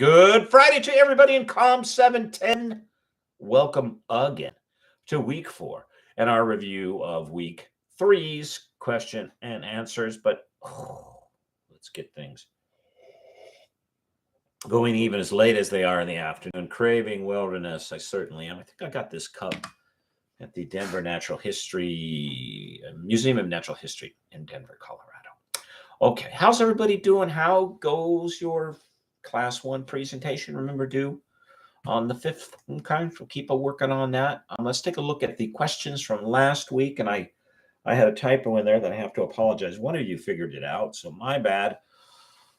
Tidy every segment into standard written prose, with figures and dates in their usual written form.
Good Friday to everybody in COM 710. Welcome again to week 4 and our review of week 3's question and answers. But let's get things going even as late as they are in the afternoon. Craving wilderness. I certainly am. I think I got this cup at the Denver Natural History Museum of Natural History in Denver, Colorado. Okay, how's everybody doing? How goes your class 1 presentation? Remember, due on the 5th. Okay, we'll keep working on that. Let's take a look at the questions from last week. And I had a typo in there that I have to apologize. One of you figured it out, so my bad.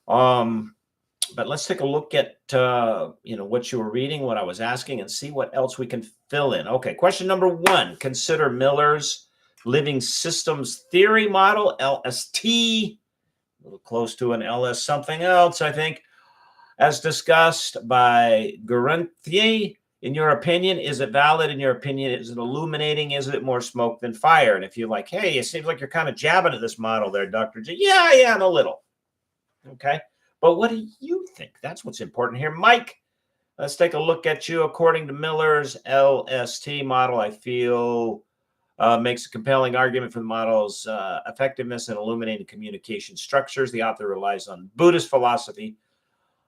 But let's take a look at what you were reading, what I was asking, and see what else we can fill in. Okay, question number 1. Consider Miller's living systems theory model, LST. A little close to an LS something else, I think. As discussed by Guerentier, in your opinion, is it valid? In your opinion, is it illuminating? Is it more smoke than fire? And if you're like, hey, it seems like you're kind of jabbing at this model there, Dr. G. Yeah, I am a little. Okay. But what do you think? That's what's important here. Mike, let's take a look at you. According to Miller's LST model, I feel makes a compelling argument for the model's effectiveness in illuminating communication structures. The author relies on Buddhist philosophy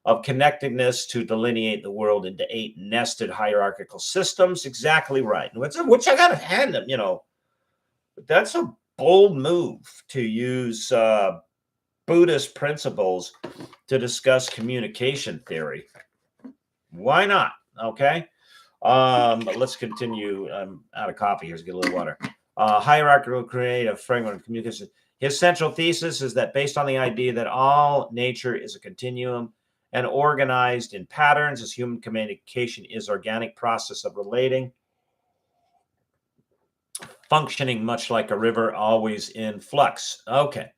of connectedness to delineate the world into 8 nested hierarchical systems. Exactly right. Which I got to hand them, that's a bold move to use Buddhist principles to discuss communication theory. Why not? Okay. But let's continue. I'm out of coffee. Here's get a little water. Hierarchical creative framework of communication. His central thesis is that based on the idea that all nature is a continuum and organized in patterns, as human communication is organic process of relating, functioning much like a river, always in flux. Okay.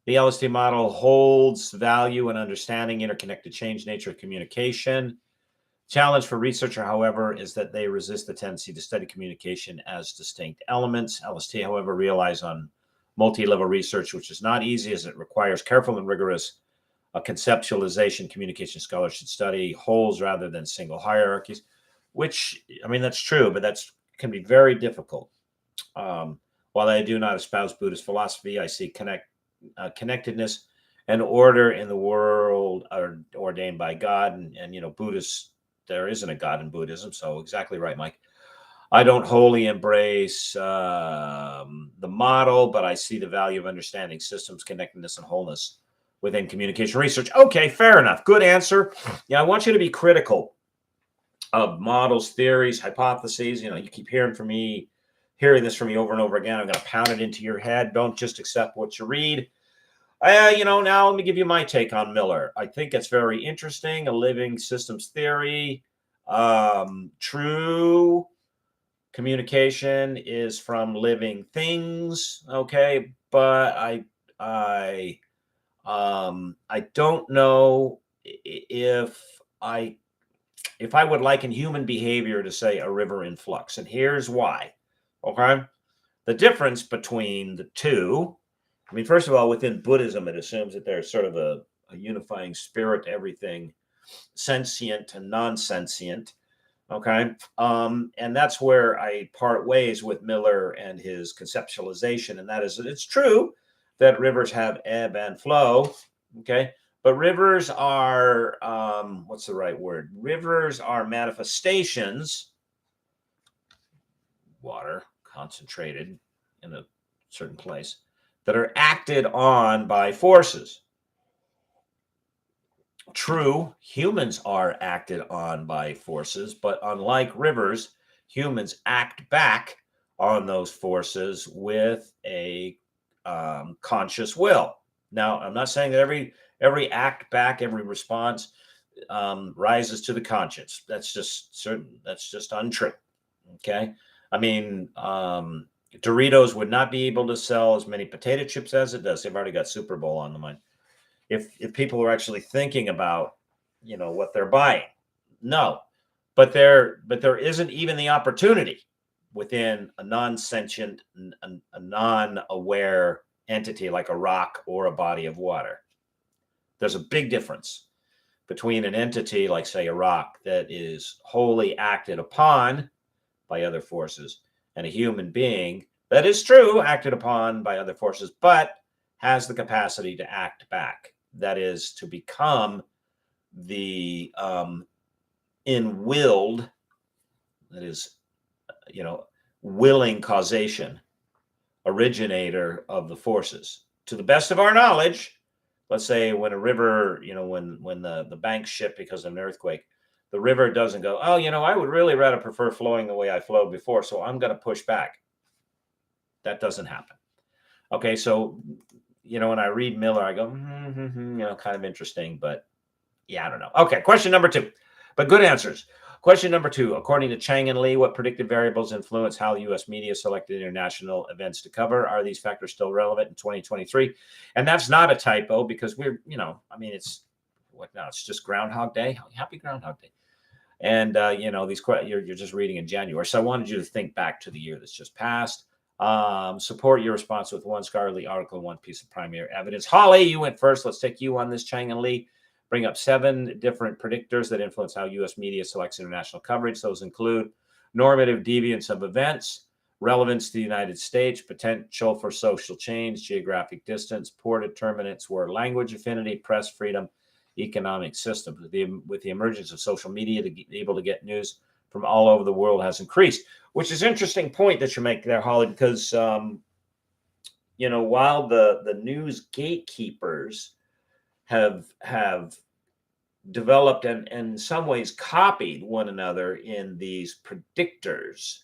The LST model holds value in understanding interconnected change nature of communication. Challenge for researcher, however, is that they resist the tendency to study communication as distinct elements. LST, however, relies on multi-level research, which is not easy as it requires careful and rigorous conceptualization. Communication scholars should study wholes rather than single hierarchies, which, I mean, that's true, but that's can be very difficult. While I do not espouse Buddhist philosophy, I see connectedness and order in the world are ordained by God. And Buddhists, there isn't a God in Buddhism. So exactly right, Mike. I don't wholly embrace the model, but I see the value of understanding systems, connectedness, and wholeness within communication research. Okay, fair enough. Good answer. Yeah, I want you to be critical of models, theories, hypotheses. You keep hearing this from me over and over again. I'm going to pound it into your head. Don't just accept what you read. Now let me give you my take on Miller. I think it's very interesting. A living systems theory. True. Communication is from living things. Okay. But I don't know if I would liken human behavior to, say, a river in flux. And here's why. Okay. The difference between the two, I mean, first of all, within Buddhism, it assumes that there's sort of a unifying spirit to everything, sentient and non-sentient. Okay. And that's where I part ways with Miller and his conceptualization. And that is that it's true that rivers have ebb and flow. Okay. But rivers are, what's the right word? Rivers are manifestations, water concentrated in a certain place, that are acted on by forces. True, humans are acted on by forces, but unlike rivers, humans act back on those forces with a conscious will. Now, I'm not saying that every act back, every response rises to the conscience. That's just certain. That's just untrue. Okay. I mean, Doritos would not be able to sell as many potato chips as it does. They've already got Super Bowl on the mind. If people are actually thinking about, what they're buying. No, but there isn't even the opportunity within a non-sentient, a non-aware entity like a rock or a body of water. There's a big difference between an entity like, say, Iraq, that is wholly acted upon by other forces, and a human being that is true, acted upon by other forces, but has the capacity to act back. That is to become the in-willed, that is, willing causation originator of the forces. To the best of our knowledge, let's say when a river, when the banks shift because of an earthquake, the river doesn't go, oh, I would really rather prefer flowing the way I flowed before, so I'm going to push back. That doesn't happen. Okay, so, when I read Miller, I go, kind of interesting, but yeah, I don't know. Okay, question number 2, but good answers. Question number 2, according to Chang and Lee, what predictive variables influence how U.S. media selected international events to cover? Are these factors still relevant in 2023? And that's not a typo, because we're, it's what now? It's just Groundhog Day. Happy Groundhog Day. And, you're just reading in January. So I wanted you to think back to the year that's just passed. Support your response with one scholarly article and one piece of primary evidence. Holly, you went first. Let's take you on this, Chang and Lee. Bring up 7 different predictors that influence how U.S. media selects international coverage. Those include normative deviance of events, relevance to the United States, potential for social change, geographic distance, poor determinants were language affinity, press freedom, economic system. With the emergence of social media, to be able to get news from all over the world has increased, which is an interesting point that you make there, Holly, because, while the news gatekeepers have developed and in some ways copied one another in these predictors,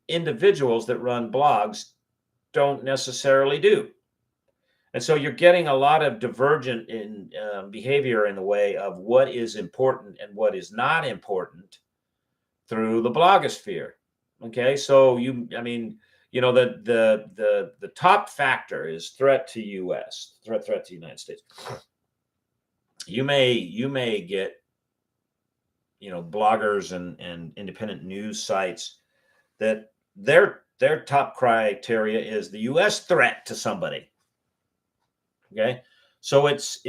individuals that run blogs don't necessarily do. And so you're getting a lot of divergent in behavior in the way of what is important and what is not important through the blogosphere. Okay, so the top factor is threat to U.S. threat to United States. You may get bloggers and independent news sites that their top criteria is the U.S. threat to somebody. Okay, so it's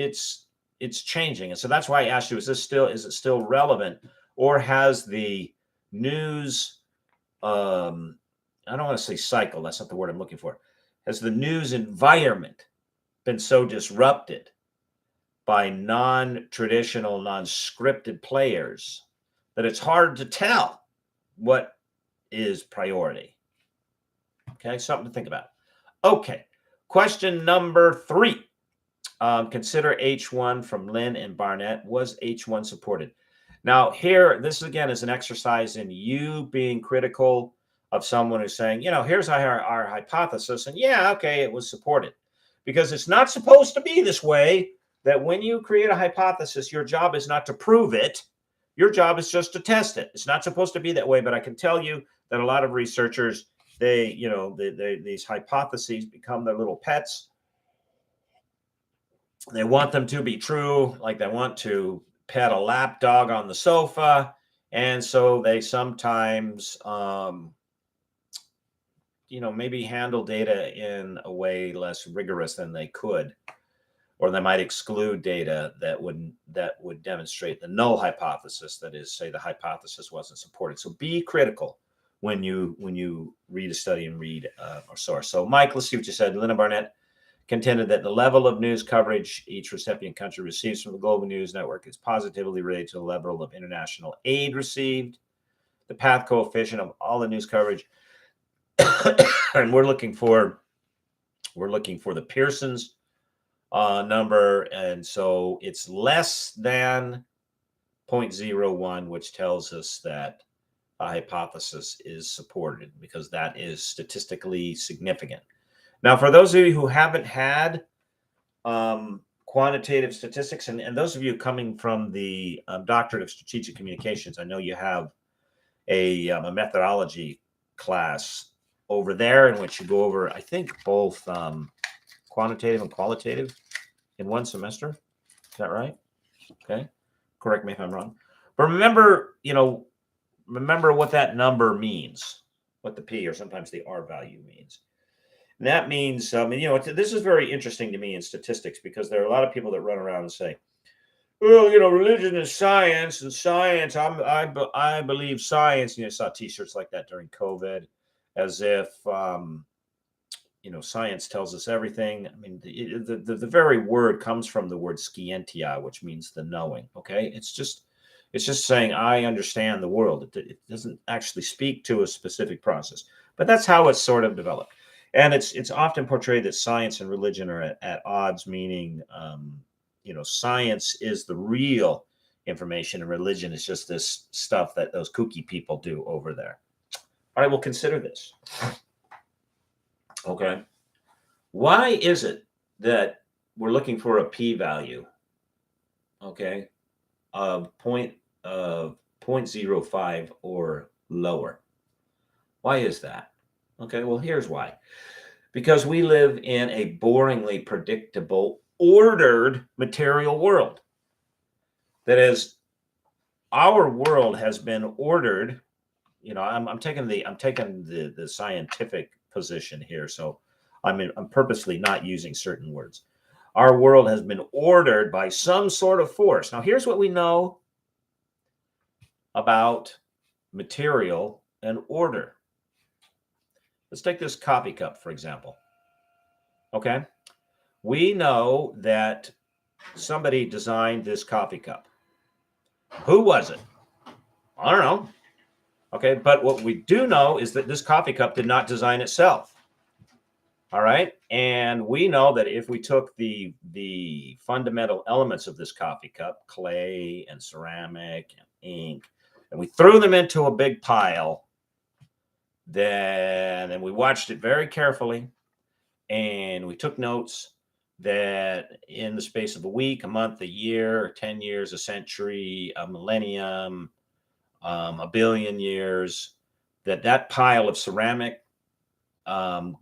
changing, and so that's why I asked you: is it still relevant, or has the news? I don't want to say cycle. That's not the word I'm looking for. Has the news environment been so disrupted by non-traditional, non-scripted players that it's hard to tell what is priority? Okay, something to think about. Okay, question number 3. Consider H1 from Lynn and Barnett. Was H1 supported? Now here, this again is an exercise in you being critical of someone who's saying, here's our hypothesis, and yeah, okay, it was supported. Because it's not supposed to be this way, that when you create a hypothesis, your job is not to prove it. Your job is just to test it. It's not supposed to be that way, but I can tell you that a lot of researchers, these hypotheses become their little pets. They want them to be true, like they want to pet a lap dog on the sofa. And so they sometimes, maybe handle data in a way less rigorous than they could. Or they might exclude data that would demonstrate the null hypothesis, that is, say the hypothesis wasn't supported. So be critical when you read a study and read a source. So Mike, let's see what you said. Lynn and Barnett contended that the level of news coverage each recipient country receives from the Global News Network is positively related to the level of international aid received, the path coefficient of all the news coverage, and we're looking for the Pearson's number, and so it's less than 0.01, which tells us that a hypothesis is supported, because that is statistically significant. Now, for those of you who haven't had quantitative statistics, and those of you coming from the Doctorate of Strategic Communications, I know you have a methodology class over there in which you go over, I think, both quantitative and qualitative in one semester. Is that right? Okay. Correct me if I'm wrong. But remember what that number means, what the P or sometimes the R value means. And that means, this is very interesting to me in statistics, because there are a lot of people that run around and say, well, religion is science, and science. I believe science. I saw T-shirts like that during COVID, as if science tells us everything. I mean, the very word comes from the word scientia, which means the knowing. Okay, it's just saying I understand the world. It doesn't actually speak to a specific process, but that's how it's sort of developed. And it's often portrayed that science and religion are at odds, meaning science is the real information and religion is just this stuff that those kooky people do over there. All right, we'll consider this. Okay. Why is it that we're looking for a p-value, okay, of point of 0.05 or lower? Why is that? Okay, well, here's why. Because we live in a boringly predictable, ordered material world. That is, our world has been ordered. I'm taking the scientific position here, so I'm purposely not using certain words. Our world has been ordered by some sort of force. Now, here's what we know about material and order. Let's take this coffee cup, for example. Okay. We know that somebody designed this coffee cup. Who was it? I don't know. Okay. But what we do know is that this coffee cup did not design itself. All right. And we know that if we took the fundamental elements of this coffee cup, clay and ceramic and ink, and we threw them into a big pile, then we watched it very carefully and we took notes that in the space of a week, a month, a year, 10 years, a century, a millennium, a billion years, that pile of ceramic,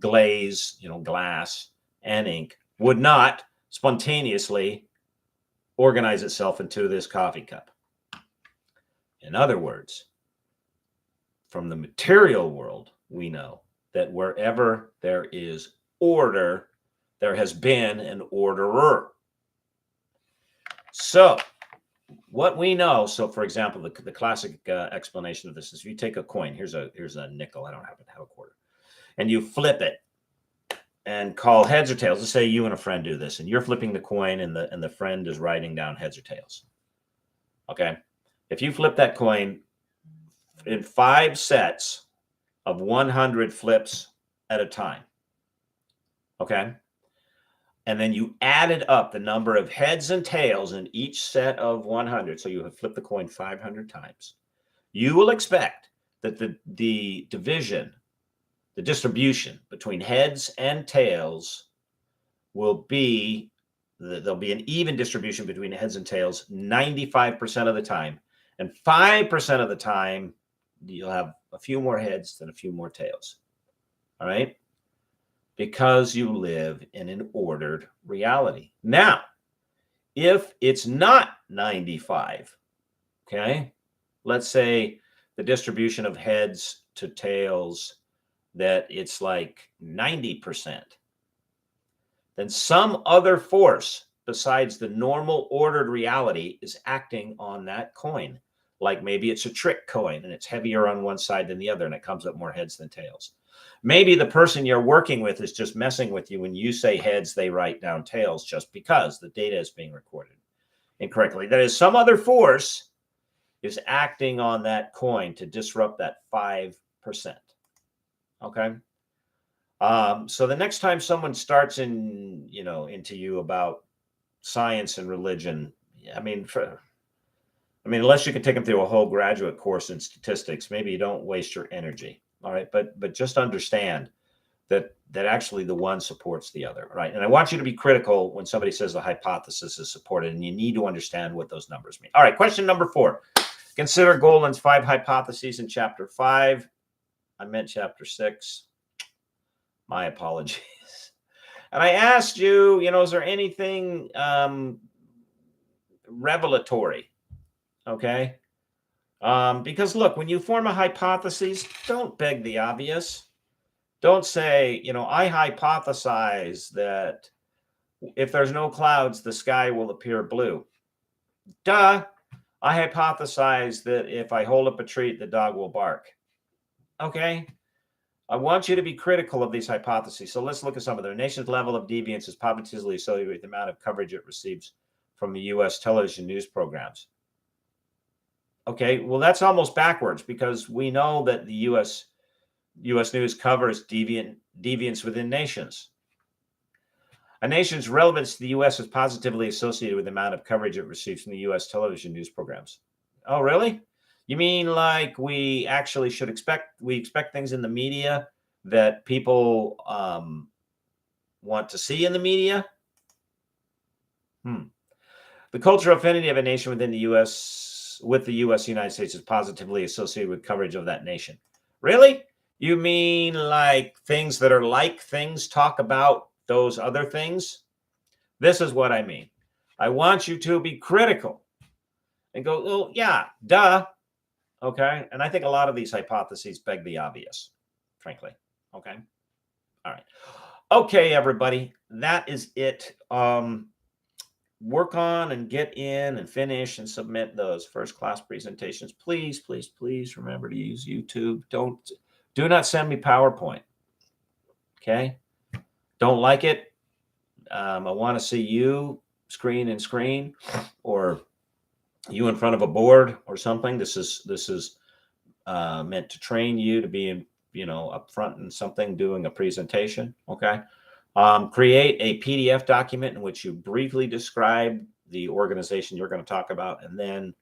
glaze, glass and ink would not spontaneously organize itself into this coffee cup. In other words, from the material world, we know that wherever there is order, there has been an orderer. So what we know, so for example, the classic explanation of this is if you take a coin, here's a nickel, I don't happen to have a quarter, and you flip it and call heads or tails. Let's say you and a friend do this, and you're flipping the coin, and the friend is writing down heads or tails. Okay, if you flip that coin in 5 sets of 100 flips at a time, okay, and then you added up the number of heads and tails in each set of 100, so you have flipped the coin 500 times, you will expect that the division, the distribution between heads and tails will be, there'll be an even distribution between heads and tails 95% of the time. And 5% of the time, you'll have a few more heads than a few more tails. All right? Because you live in an ordered reality. Now, if it's not 95, okay, let's say the distribution of heads to tails, that it's like 90%, then some other force besides the normal ordered reality is acting on that coin. Like maybe it's a trick coin and it's heavier on one side than the other and it comes up more heads than tails. Maybe the person you're working with is just messing with you. When you say heads, they write down tails just because the data is being recorded incorrectly. That is, some other force is acting on that coin to disrupt that 5%. Okay. So the next time someone starts into you about science and religion, I mean, unless you can take them through a whole graduate course in statistics, maybe you don't waste your energy. All right. But just understand that actually the one supports the other. Right. And I want you to be critical when somebody says the hypothesis is supported, and you need to understand what those numbers mean. All right. Question number 4. Consider Goldman's 5 hypotheses in chapter 5. I meant chapter 6. My apologies. And I asked you, is there anything revelatory? Okay. Because look, when you form a hypothesis, don't beg the obvious. Don't say, I hypothesize that if there's no clouds, the sky will appear blue. Duh. I hypothesize that if I hold up a treat, the dog will bark. Okay. I want you to be critical of these hypotheses. So let's look at some of them. The nation's level of deviance is positively associated with the amount of coverage it receives from the U.S. television news programs. Okay, well, that's almost backwards because we know that the U.S. news covers deviance within nations. A nation's relevance to the U.S. is positively associated with the amount of coverage it receives from the U.S. television news programs. Oh, really? You mean like we actually should expect things in the media that people want to see in the media? The cultural affinity of a nation within the U.S. with the U.S. United States is positively associated with coverage of that nation. Really? You mean like things that are like things talk about those other things? This is what I mean. I want you to be critical and go, oh, yeah, duh. Okay. And I think a lot of these hypotheses beg the obvious, frankly. Okay. All right. Okay, everybody. That is it. Work on and get in and finish and submit those first class presentations. Please, please, please remember to use YouTube. Do not send me PowerPoint. Okay. Don't like it. I want to see you screen and screen, or you in front of a board or something. This is meant to train you to be in, up front in something, doing a presentation. Okay. Create a PDF document in which you briefly describe the organization you're going to talk about, and then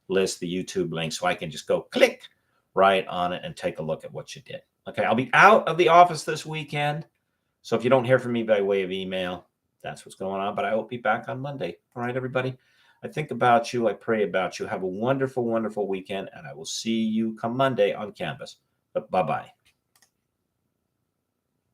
list the YouTube link so I can just go click right on it and take a look at what you did. Okay. I'll be out of the office this weekend. So if you don't hear from me by way of email, that's what's going on. But I will be back on Monday. All right, everybody. I think about you. I pray about you. Have a wonderful, wonderful weekend. And I will see you come Monday on Canvas. But bye-bye.